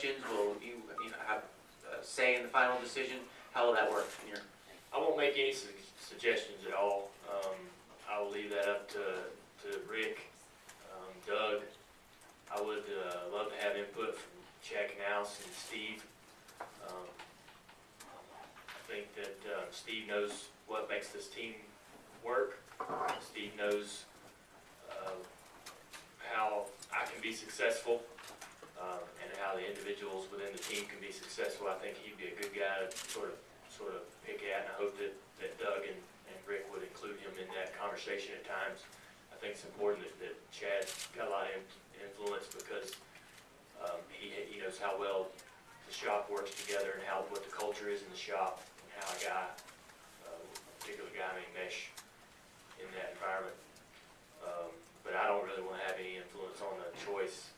suggestions? Will you have a say in the final decision? How will that work in your? I won't make any suggestions at all. I will leave that up to Rick, Doug. I would love to have input from Chad Knaus and Steve. I think that Steve knows what makes this team work. Steve knows how I can be successful and how the individuals within the team can be successful. I think he'd be a good guy to sort of pick at, and I hope that Doug and Rick would include him in that conversation at times. I think it's important that Chad's got a lot of influence because he knows how well the shop works together and what the culture is in the shop and how a particular guy may mesh in that environment. But I don't really want to have any influence on the choice.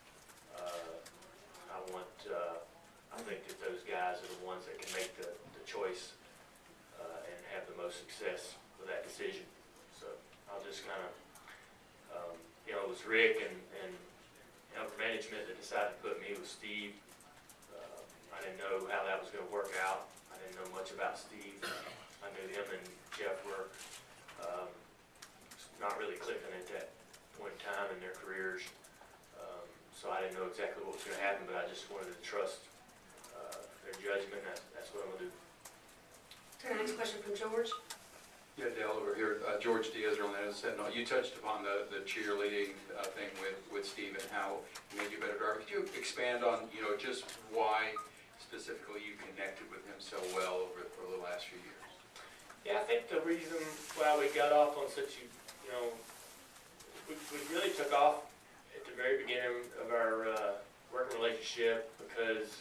I think that those guys are the ones that can make the choice and have the most success with that decision. So I'll just kind of, it was Rick and upper management that decided to put me with Steve. I didn't know how that was going to work out. I didn't know much about Steve. I knew him and Jeff were not really clicking at that point in time in their careers. So I didn't know exactly what was going to happen, but I just wanted to trust their judgment. That's what I'm going to do. Okay, next question from George. Yeah, Dale, over here. George Diaz on that. You touched upon the cheerleading thing with Steve and how it made you a better driver. Could you expand on, just why specifically you connected with him so well over the last few years? Yeah, I think the reason why we got off on such we really took off at the very beginning of our working relationship because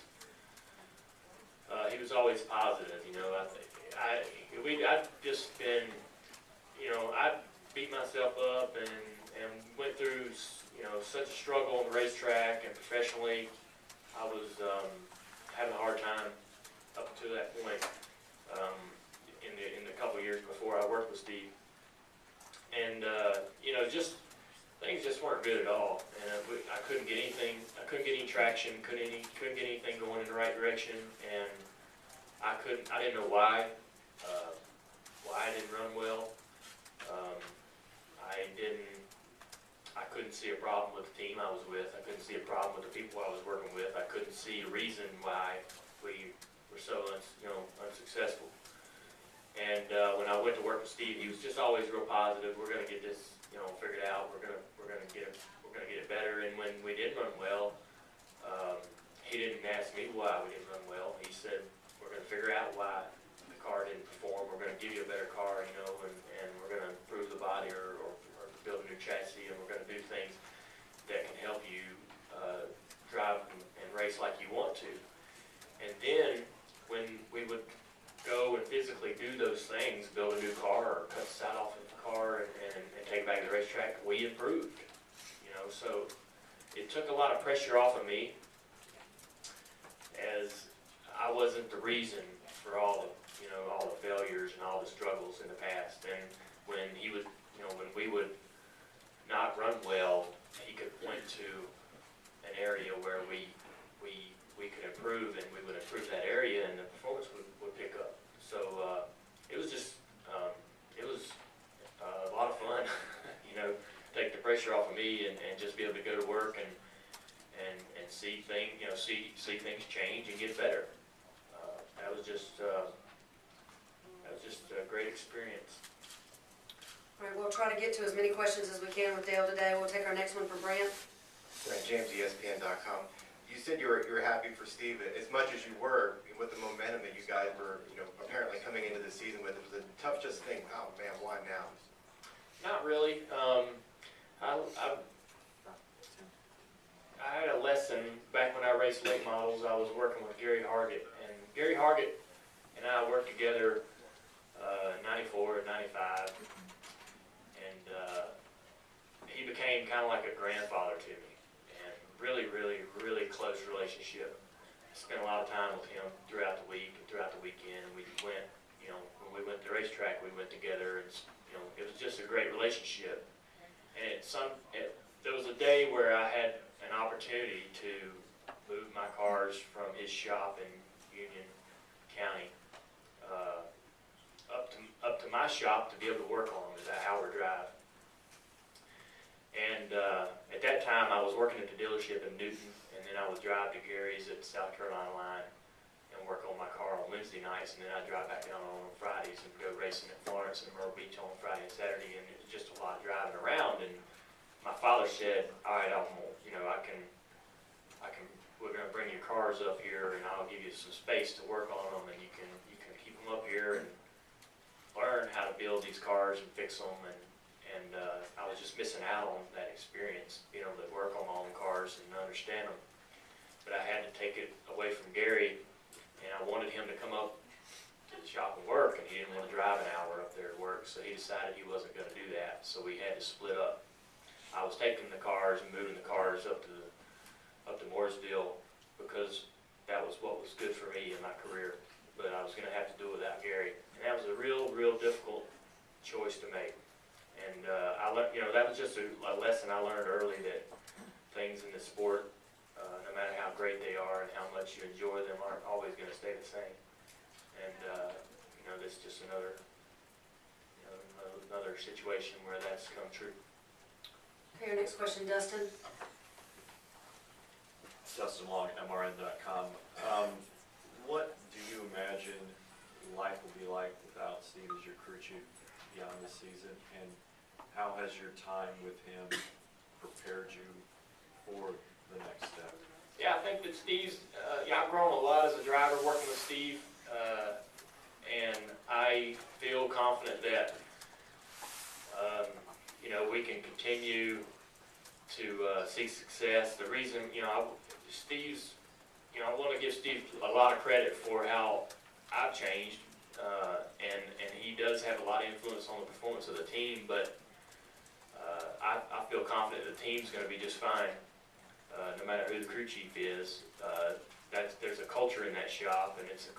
he was always positive. I've just been, I beat myself up and went through, such a struggle on the racetrack and professionally. I was having a hard time up to that point in the couple years before I worked with Steve. And, things just weren't good at all. And I couldn't get anything, I couldn't get any traction, couldn't get anything going in the right direction. And I didn't know why I didn't run well. I couldn't see a problem with the team I was with. I couldn't see a problem with the people I was working with. I couldn't see a reason why we were so unsuccessful. And when I went to work with Steve, he was just always real positive. We're going to get this, figured out. We're going to get it better. And when we did run well, he didn't ask me why we didn't run well. He said, we're going to figure out why the car didn't perform. We're going to give you a better car, and we're going to improve the body or build a new chassis, and we're going to do things that can help you drive and race like you want to. And then when we would go and physically do those things, build a new car or cut the side off of the car and take it back to the racetrack, we improved. So it took a lot of pressure off of me, as I wasn't the reason for all the failures and all the struggles in the past. And when he would, when we would not run well, he could point to an area where we could improve, and we would improve that area, and the performance would pick up. So it was just it was a lot of fun, take the pressure off of me and just be able to go to work and see things, see things change and get better. That was just a great experience. All right, we'll try to get to as many questions as we can with Dale today. We'll take our next one from Brant. Brant James, ESPN.com. You said you were happy for Steve as much as you were with the momentum that you guys were, apparently coming into the season with. It was a tough just thing. Oh man, why now? Not really. I had a lesson back when I raced late models. I was working with Gary Hargett, and Gary Hargett and I worked together in '94 and '95, and he became kind of like a grandfather to me, and really, really, really close relationship. I spent a lot of time with him throughout the week and throughout the weekend. And we went, when we went to the racetrack, we went together, and it was just a great relationship. And there was a day where I had an opportunity to moved my cars from his shop in Union County up to my shop to be able to work on them. It was an hour drive. And at that time, I was working at the dealership in Newton, and then I would drive to Gary's at the South Carolina line and work on my car on Wednesday nights, and then I'd drive back down on Fridays and go racing at Florence and Myrtle Beach on Friday and Saturday, and it was just a lot of driving around. And my father said, all right, we're gonna bring your cars up here, and I'll give you some space to work on them, and you can keep them up here and learn how to build these cars and fix them. And I was just missing out on that experience, being able to work on my own cars and understand them. But I had to take it away from Gary, and I wanted him to come up to the shop and work, and he didn't want to drive an hour up there to work, so he decided he wasn't going to do that, so we had to split up. I was taking the cars and moving the cars up to Mooresville because that was what was good for me in my career, but I was going to have to do it without Gary, and that was a real difficult choice to make. And that was just a lesson I learned early, that things in the sport, no matter how great they are and how much you enjoy them, aren't always going to stay the same. And this is just another situation where that's come true. Okay, our next question, Dustin. Dustin Long, MRN.com. What do you imagine life will be like without Steve as your crew chief beyond this season, and how has your time with him prepared you for the next step? Yeah, I think that Steve's, I've grown a lot as a driver working with Steve, and I feel confident that, we can continue to see success. The reason, Steve's, I want to give Steve a lot of credit for how I've changed, and he does have a lot of influence on the performance of the team, but I feel confident the team's going to be just fine, no matter who the crew chief is. There's a culture in that shop, and it's a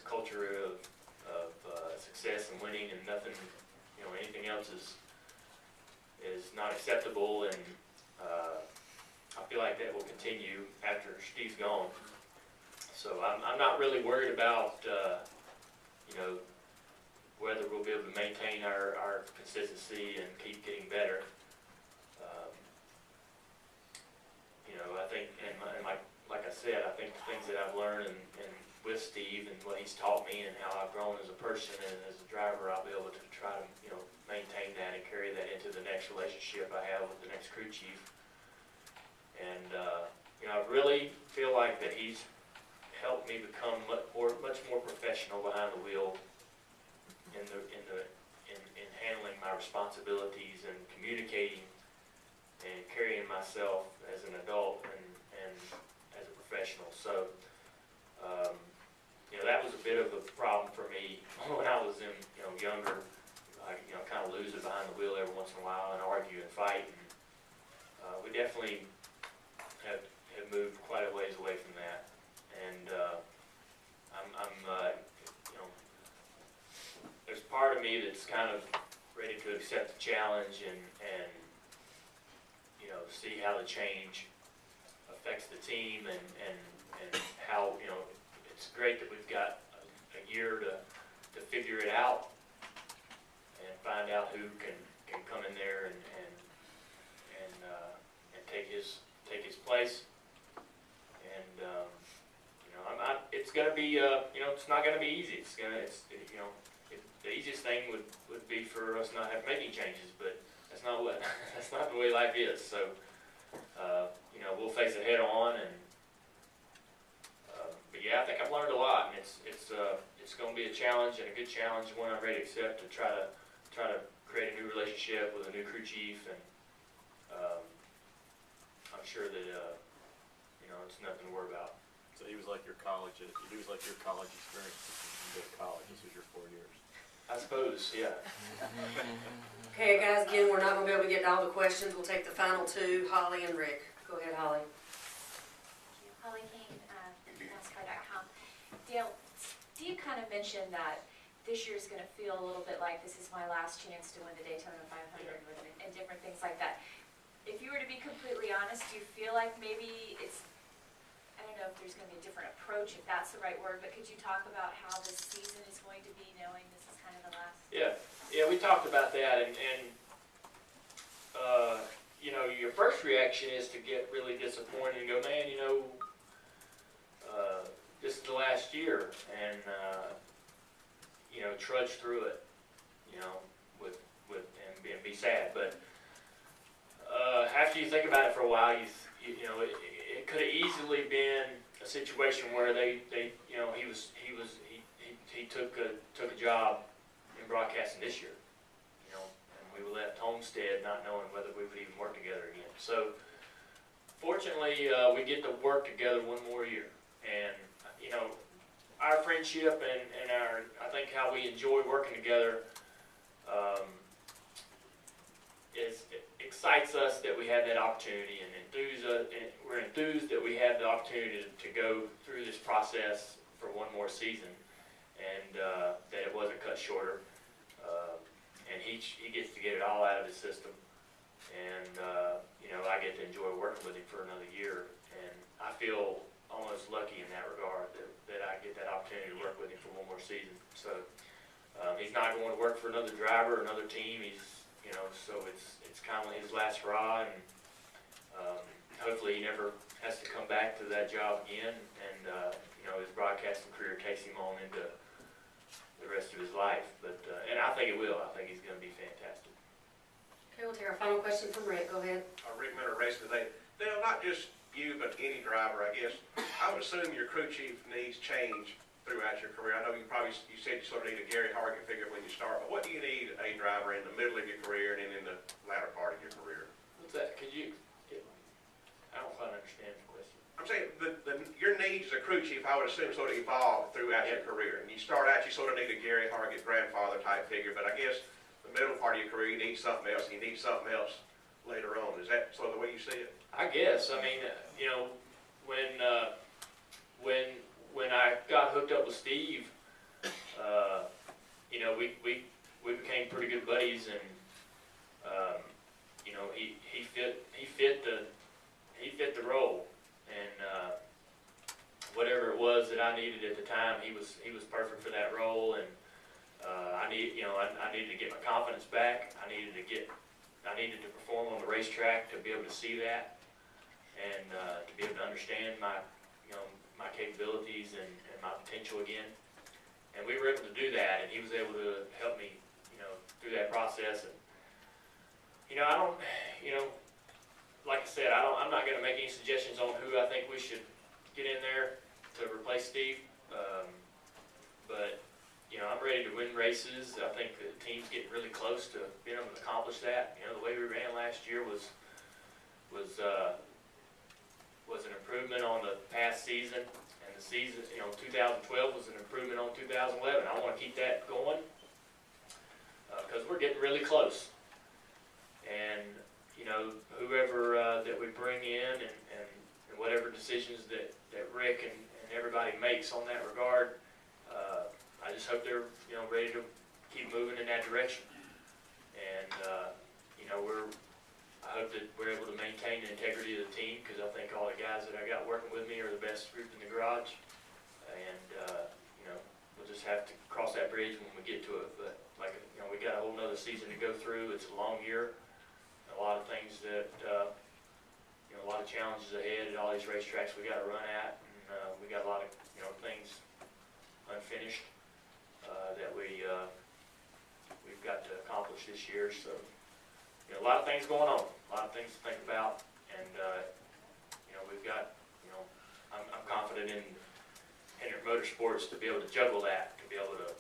culture of success and winning, and nothing, anything else is not acceptable. And I feel like that will continue after Steve's gone. So I'm not really worried about whether we'll be able to maintain our consistency and keep getting better. I think, and like I said, I think the things that I've learned and with Steve and what he's taught me and how I've grown as a person and as a driver, I'll be able to try to maintain that and carry that into the next relationship I have with the next crew chief. And I really feel like that he's helped me become much more professional behind the wheel in handling my responsibilities and communicating and carrying myself as an adult and as a professional. So that was a bit of a problem for me when I was younger. I kind of lose it behind the wheel every once in a while and argue and fight. And we definitely have moved quite a ways away from that. And there's part of me that's kind of ready to accept the challenge and see how the change affects the team and how, it's great that we've got a year to figure it out and find out who can come in there and take his place. And it's going to be it's not going to be easy. The easiest thing would be for us not have making changes, but that's not the way life is. So we'll face it head on. And but yeah, I think I've learned a lot, and it's going to be a challenge and a good challenge, one I'm ready to accept, to try to create a new relationship with a new crew chief. And I'm sure that it's nothing to worry about. So he was like your college experience. You go to college. This was your 4 years. I suppose, yeah. Okay, guys, again, we're not going to be able to get to all the questions. We'll take the final two, Holly and Rick. Go ahead, Holly. Holly Kane, NASCAR.com. Dale, Steve kind of mentioned that this year's going to feel a little bit like this is my last chance to win the Daytona 500 and different things like that. If you were to be completely honest, do you feel like maybe it's know if there's gonna be a different approach, if that's the right word, but could you talk about how this season is going to be, knowing this is kind of the last? Yeah, we talked about that, and you know, your first reaction is to get really disappointed and go, man, you know, this is the last year, and you know, trudge through it, you know, and be sad. But after you think about it for a while, you know, it could have easily been a situation where they you know, he took a job in broadcasting this year, you know, and we were left Homestead not knowing whether we would even work together again. So fortunately, we get to work together one more year, and you know, our friendship and our, I think how we enjoy working together it excites us that we have that opportunity, and we're enthused that we have the opportunity to go through this process for one more season, and that it wasn't cut shorter. And he gets to get it all out of his system, and you know, I get to enjoy working with him for another year, and I feel almost lucky in that regard that I get that opportunity to work with him for one more season. So he's not going to work for another driver or another team. You know, so it's kind of his last hurrah, and hopefully he never has to come back to that job again, and you know, his broadcasting career takes him on into the rest of his life. But and I think it will. I think he's going to be fantastic. Okay, we'll take our final question from Rick. Go ahead. Rick Miller, race today. Dale, not just you, but any driver, I guess. I would assume your crew chief needs change throughout your career. I know you said you sort of need a Gary Hargan figure when you start, but what do you need a driver in the middle of your career and then in the latter part of your career? What's that? Could you? I don't quite understand the question. I'm saying your needs as a crew chief, I would assume, sort of evolve throughout your career. And you start out, you sort of need a Gary Hargan grandfather type figure, but I guess the middle part of your career, you need something else, and you need something else later on. Is that sort of the way you see it? I guess. I mean, you know, when I got hooked up with Steve, you know, we became pretty good buddies, and you know, he fit the role, and whatever it was that I needed at the time, he was perfect for that role, and I needed to get my confidence back. I needed to perform on the racetrack to be able to see that, and to be able to understand my capabilities and my potential again. And we were able to do that, and he was able to help me, you know, through that process. And you know, like I said, I'm not going to make any suggestions on who I think we should get in there to replace Steve. But you know, I'm ready to win races. I think the team's getting really close to being able to accomplish that. You know, the way we ran last year was an improvement on the past season, and the season, you know, 2012 was an improvement on 2011. I want to keep that going because we're getting really close. And you know, whoever that we bring in, and whatever decisions that Rick and everybody makes on that regard, I just hope they're, you know, ready to keep moving in that direction. And you know, I hope that we're able to maintain the integrity of the team, because I think all the guys that I got working with me are the best group in the garage. And you know, we'll just have to cross that bridge when we get to it. But like, you know, we got a whole nother season to go through. It's a long year. A lot of things that you know, a lot of challenges ahead at all these racetracks we got to run at, and we got a lot of, you know, things unfinished that we've got to accomplish this year. So you know, a lot of things going on, a lot of things to think about, and you know, we've got, you know, I'm confident in Earnhardt Motorsports to be able to juggle that, to be able to